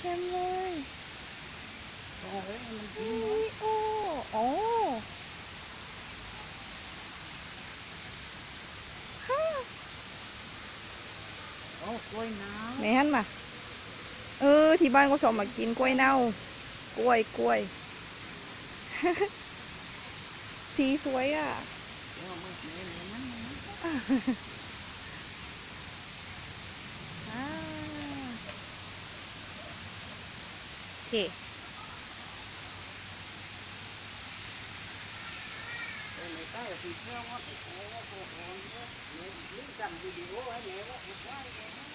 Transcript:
ต็มเลยโอ้ยมันกินอุ้ยโอ้โอ้ฮ่าโอ้กล้วยน้แม่นมาที่บ้านก็ชอบมากินกล้วยเน่ากล้วย สีสวยอ่ะำเดี๋ยวมันเละเลยมันอ่าโอเคเออในใต้ที่เชื่อว่าโอ้โหโอ้โหเนี่ยนี่จำวิดีโอไว้เนี่ยว่าไอ้ควายเนี่ย